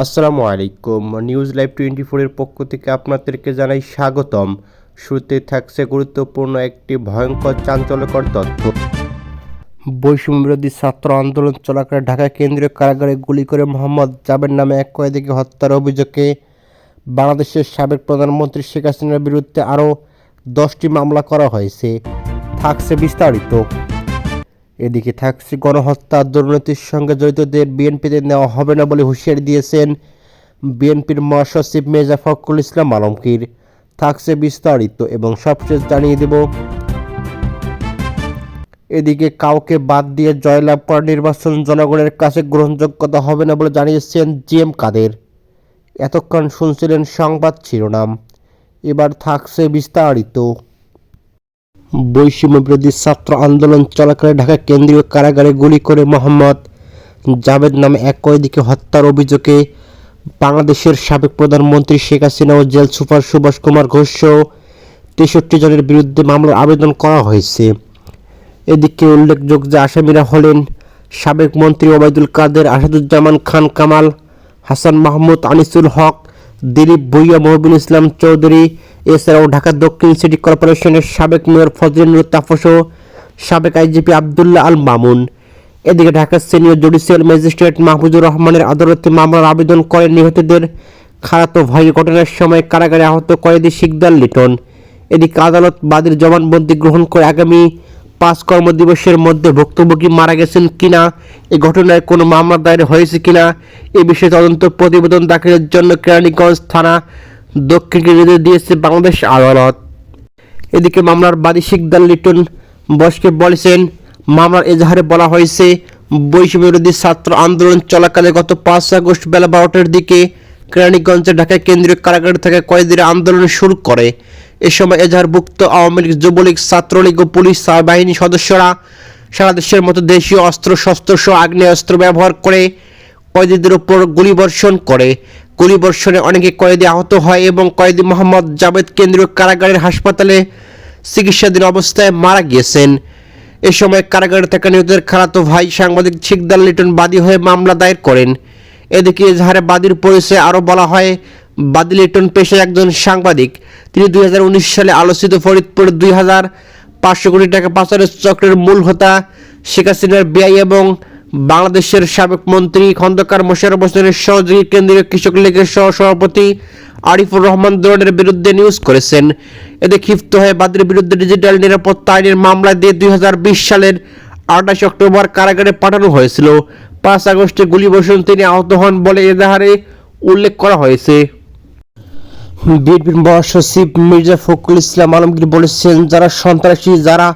আসসালামু আলাইকুম। News live 24 এর পক্ষ থেকে আপনাদেরকে জানাই স্বাগতম। শুরুতে থাকছে গুরুত্বপূর্ণ একটি ভয়ঙ্কর চাঞ্চল্যকর তথ্য। বৈষম্যবিরোধী ছাত্র আন্দোলন চলাকালে ঢাকা কেন্দ্রীয় কারাগারে গুলি করে মোহাম্মদ জাবের নামে এক কয়েদিকে হত্যার অভিযোগে বাংলাদেশের সাবেক প্রধানমন্ত্রী শেখ হাসিনার বিরুদ্ধে আরও 10টি মামলা করা হয়েছে। থাকছে বিস্তারিত। এদিকে থাকছে গণহত্যা দুর্নীতির সঙ্গে জড়িতদের বিএনপিতে নেওয়া হবে না বলে হুঁশিয়ারি দিয়েছেন বিএনপির মহাসচিব মির্জা ফখরুল ইসলাম আলমগীর। থাকছে বিস্তারিত এবং সবশেষ জানিয়ে দেব। এদিকে কাউকে বাদ দিয়ে জয়লাভ করা নির্বাচন জনগণের কাছে গ্রহণযোগ্যতা হবে না বলে জানিয়েছেন জিএম কাদের। এতক্ষণ শুনছিলেন সংবাদ শিরোনাম, এবার থাকছে বিস্তারিত। বৈষম্যবিরোধী ছাত্র আন্দোলন চলাকালে ঢাকা কেন্দ্রীয় কারাগারে গুলি করে মোহাম্মদ জাবেদ নামে এক কয়েদিকে হত্যার অভিযোগে বাংলাদেশের সাবেক প্রধানমন্ত্রী শেখ হাসিনা ও জেল সুপার সুভাষ কুমার ঘোষ সহ 63 জনের বিরুদ্ধে মামলার আবেদন করা হয়েছে। এদিকে উল্লেখযোগ্য যে আসামিরা হলেন সাবেক মন্ত্রী ওবায়দুল কাদের, আসাদুজ্জামান খান কামাল, হাসান মাহমুদ, আনিসুল হক, দিলীপ ভুঁইয়া, মহবিন ইসলাম চৌধুরী, এছাড়াও ঢাকা দক্ষিণ সিটি কর্পোরেশনের সাবেক মেয়র ফজলিনুর তাপস ও সাবেক আইজিপি আবদুল্লাহ আল মামুন। এদিকে ঢাকার সিনিয়র জুডিশিয়াল ম্যাজিস্ট্রেট মাহফুজুর রহমানের আদালতে মামলার আবেদন করেন নিহতদের খালাতো ভাই। ঘটনার সময় কারাগারে আহত কয়েদি শিকদার লিটন। এদিকে আদালত বাদীর জবানবন্দি গ্রহণ করে আগামী 5 কর্মদিবসের মধ্যে ভুক্তভোগী মারা গেছেন কিনা, এই ঘটনায় কোনো মামলা দায়ের হয়েছে কিনা এ বিষয়ে তদন্ত প্রতিবেদন দাখিলের জন্য কেরানীগঞ্জ থানা দক্ষিণকে নির্দেশ দিয়েছে বাংলাদেশ আদালত। এদিকে মামলার বাদী শিকদার লিটন বসকে বলেছেন, মামলার এজাহারে বলা হয়েছে বৈষম্যবিরোধী ছাত্র আন্দোলন চলাকালে গত 5 আগস্ট বেলা 12টার দিকে কেরানীগঞ্জে ঢাকা কেন্দ্রীয় কারাগার থেকে কয়েদিরা আন্দোলন শুরু করে। এ সময় এজাহারভুক্ত আওয়ামী লীগ, যুবলীগ, ছাত্রলীগ ও পুলিশ বাহিনী সদস্যরা সারা দেশের মতো দেশীয় অস্ত্রশস্ত্র সহ আগ্নেয়াস্ত্র ব্যবহার করে কয়েদিদের উপর গুলিবর্ষণ করে। গুলিবর্ষণে অনেকে কয়েদি আহত হয় এবং কয়েদি মোহাম্মদ জাবেদ কেন্দ্রীয় কারাগারের হাসপাতালে চিকিৎসাধীন অবস্থায় মারা গিয়েছেন। এ সময় কারাগারে থাকা নিহতদের খালাতো ভাই সাংবাদিক শিকদার লিটন বাদী হয়ে মামলা দায়ের করেন। এদিকে এজাহারে বাদীর পরিচয়ে আরও বলা হয়, বাদী লিটন পেশায় একজন সাংবাদিক। তিনি 2019 সালে আলোচিত ফরিদপুর 2500 কোটি টাকা পাচারের চক্রের মূল হোতা শেখ হাসিনার বেআই এবং বাংলাদেশের সাবেক মন্ত্রী খন্দকার মোশাররফ হোসেনের সহযোগী কেন্দ্রীয় কৃষক লীগের সহ-সভাপতি আরিফুর রহমান দোলনের বিরুদ্ধে নিউজ করেছেন। এতে ক্ষিপ্ত হয়ে বাদীর বিরুদ্ধে ডিজিটাল নিরাপত্তা আইনের মামলা দিয়ে 2020 সালের 28 অক্টোবর কারাগারে পাঠানো হয়েছিল। 5 আগস্টে গুলিবর্ষণ তিনি আহত হন বলে এজাহারে উল্লেখ করা হয়েছে। বিএনপির মহাসচিব মির্জা ফখরুল ইসলাম আলমগীর বলেছেন, যারা সন্ত্রাসী, যারা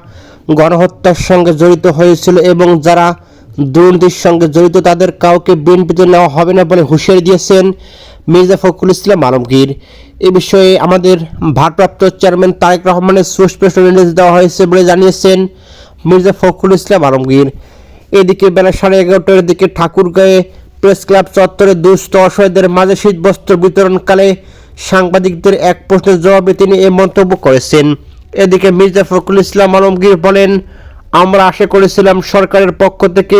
গণহত্যার সঙ্গে জড়িত হয়েছিল এবং যারা দুর্নীতির সঙ্গে জড়িত তাদের কাউকে বিএনপিতে নেওয়া হবে না বলে হুঁশিয়ারি দিয়েছেন মির্জা ফখরুল ইসলাম আলমগীর। এ বিষয়ে আমাদের ভারপ্রাপ্ত চেয়ারম্যান তারেক রহমানের সুস্পষ্ট নির্দেশ দেওয়া হয়েছে বলে জানিয়েছেন মির্জা ফখরুল ইসলাম আলমগীর। এদিকে বেলা 11:30টার দিকে ঠাকুরগাঁয়ে প্রেস ক্লাব চত্বরে দুস্থ অসহায়দের মাঝে শীতবস্ত্র বিতরণকালে সাংবাদিকদের এক প্রশ্নের জবাবে তিনি এ মন্তব্য করেছেন। এদিকে মির্জা ফখরুল ইসলাম আলমগীর বলেন, আমরা আশা করেছিলাম সরকারের পক্ষ থেকে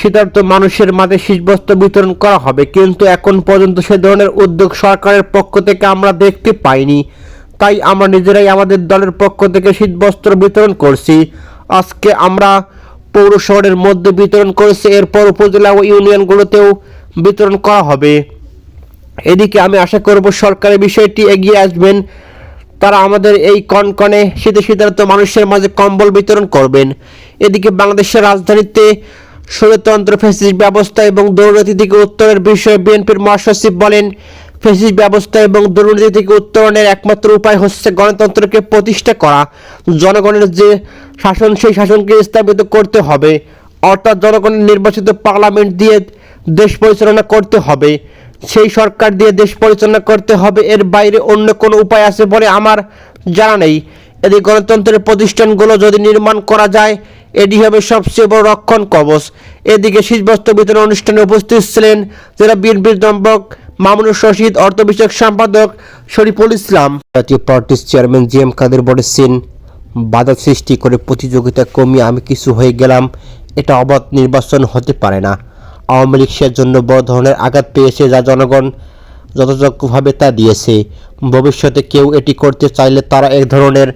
শীতার্ত মানুষের মাঝে শীতবস্ত্র বিতরণ করা হবে, কিন্তু এখন পর্যন্ত সে ধরনের উদ্যোগ সরকারের পক্ষ থেকে আমরা দেখতে পাইনি। তাই আমরা নিজেরাই আমাদের দলের পক্ষ থেকে শীতবস্ত্র বিতরণ করছি। আজকে আমরা পৌর শহরের মধ্যে বিতরণ করেছি, এরপর উপজেলা ও ইউনিয়নগুলোতেও বিতরণ করা হবে। এদিকে আমি আশা করব সরকারের বিষয়টি এগিয়ে আসবেন, তারা আমাদের এই কনকনে শীতে শীতার্ত মানুষের মাঝে কম্বল বিতরণ করবেন। এদিকে বাংলাদেশের রাজধানীতে স্বৈরতন্ত্র, ফ্যাসিস্ট ব্যবস্থা এবং দুর্নীতি থেকে উত্তরের বিষয়ে বিএনপির মহাসচিব বলেন, ফ্যাসিস্ট ব্যবস্থা এবং দুর্নীতি থেকে উত্তরণের একমাত্র উপায় হচ্ছে গণতন্ত্রকে প্রতিষ্ঠা করা। জনগণের যে শাসন, সেই শাসনকে স্থাপিত করতে হবে, অর্থাৎ জনগণের নির্বাচিত পার্লামেন্ট দিয়ে দেশ পরিচালনা করতে হবে, সেই সরকার দিয়ে দেশ পরিচালনা করতে হবে। এর বাইরে অন্য কোনো উপায় আছে বলে আমার জানা নেই। এদিকে গণতন্ত্রের প্রতিষ্ঠানগুলো যদি নির্মাণ করা যায়, এটি হবে সবচেয়ে বড় রক্ষণ কবচ। এদিকে শীতবস্ত্র বিতরণ অনুষ্ঠানে উপস্থিত ছিলেন জেলা বিএনপির দম্পক মামুনুর রশিদ, অর্থ বিষয়ক সম্পাদক শরীফুল ইসলাম। জাতীয় পার্টির চেয়ারম্যান জিএম কাদের বলেছেন, বাধা সৃষ্টি করে প্রতিযোগিতা কমিয়ে আমি কিছু হয়ে গেলাম, এটা অবাধ নির্বাচন হতে পারে না। আওয়ামী লীগ সেজন্য বড় ধরনের আঘাত পেয়েছে, যা জনগণ যথাযোগ্যভাবে তা দিয়েছে। ভবিষ্যতে কেউ এটি করতে চাইলে তারা এক ধরনের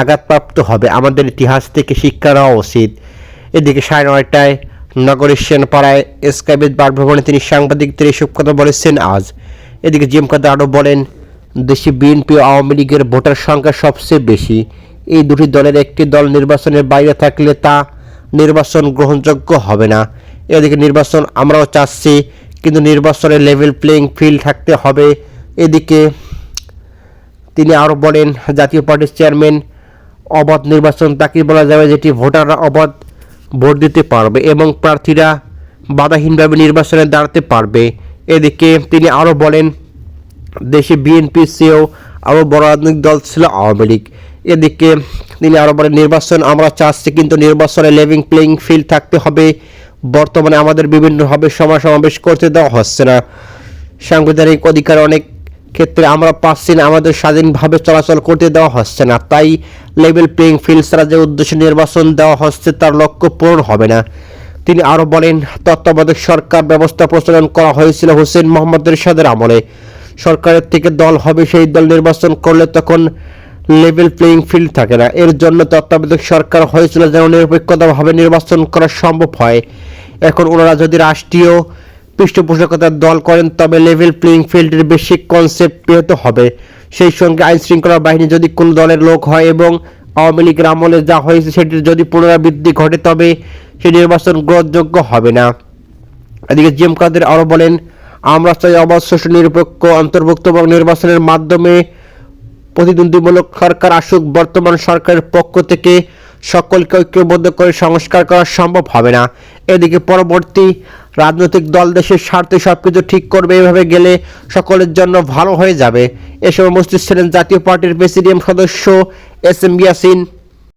আঘাতপ্রাপ্ত হবে। আমাদের ইতিহাস থেকে শিক্ষা নেওয়া উচিত। এদিকে 9:30টায় নগরীর সেনপাড়ায় স্কাইবেজ বাসভবনে তিনি সাংবাদিকদের এসব কথা বলেছেন আজ। এদিকে জিএম কাদের আরও বলেন, দেশে বিএনপি ও আওয়ামী লীগের ভোটার সংখ্যা সবচেয়ে বেশি। এই দুটি দলের একটি দল নির্বাচনের বাইরে থাকলে তা নির্বাচন গ্রহণযোগ্য হবে না। এদিকে নির্বাচন আমরাও চাচ্ছি, কিন্তু নির্বাচনে লেভেল প্লেইং ফিল্ড থাকতে হবে। এদিকে তিনি আরও বলেন, জাতীয় পার্টির চেয়ারম্যান অবাধ নির্বাচন তাকে বলা যাবে যেটি ভোটাররা অবাধ ভোট দিতে পারবে এবং প্রার্থীরা বাধাহীনভাবে নির্বাচনে দাঁড়াতে পারবে। এদিকে তিনি আরও বলেন, দেশে বিএনপির চেয়েও আরও বড় রাজনৈতিক দল ছিল আওয়ামী লীগ। এদিকে তিনি আরও বলেন, নির্বাচন আমরা চাচ্ছি, কিন্তু নির্বাচনে লেভেল প্লেইং ফিল্ড থাকতে হবে। বর্তমানে আমাদের বিভিন্নভাবে সমাবেশ করতে দেওয়া হচ্ছে না। সাংবিধানিক অধিকার অনেক ক্ষেত্রে আমরা পাচ্ছি না, আমাদের স্বাধীনভাবে চলাচল করতে দেওয়া হচ্ছে না। তাই লেভেল প্লেইং ফিল্ড ছাড়া যে উদ্দেশ্যে নির্বাচন দেওয়া হচ্ছে তার লক্ষ্য পূরণ হবে না। তিনি আরও বলেন, তত্ত্বাবধায়ক সরকার ব্যবস্থা প্রচলন করা হয়েছিল হোসেন মোহাম্মদ এরশাদের আমলে। সরকারের থেকে দল হবে, সেই দল নির্বাচন করলে তখন লেভেল প্লেইং ফিল্ড থাকে না। এর জন্য তত্ত্বাবধায়ক সরকার হয়েছিল যেন নিরপেক্ষতাভাবে নির্বাচন করা সম্ভব হয়। এখন ওনারা যদি রাষ্ট্রীয় পৃষ্ঠপোষকতার দল করেন তবে লেভেল প্লেইং ফিল্ডের বেসিক কনসেপ্ট পেতে হবে। সেই সঙ্গে আইনশৃঙ্খলা বাহিনী যদি কোনো দলের লোক হয় এবং আওয়ামী লীগের আমলে যা হয়েছে সেটির যদি পুনরাবৃত্তি ঘটে তবে সেই নির্বাচন গ্রহণযোগ্য হবে না। এদিকে জিএম কাদের আরও বলেন, আমরা চাই অবাধ, সুষ্ঠু, নিরপেক্ষ, অন্তর্ভুক্ত এবং নির্বাচনের মাধ্যমে প্রতিদ্বন্দ্বীমূলক সরকার আসুক। বর্তমান সরকারের পক্ষ থেকে সকলকে ঐক্যবদ্ধ করে সংস্কার করা সম্ভব হবে না। এদিকে পরবর্তী রাজনৈতিক দল দেশের স্বার্থে সবকিছু ঠিক করবে, এভাবে গেলে সকলের জন্য ভালো হয়ে যাবে। এ সময় উপস্থিত ছিলেন জাতীয় পার্টির প্রেসিডিয়াম সদস্য এস এম ইয়াসিন।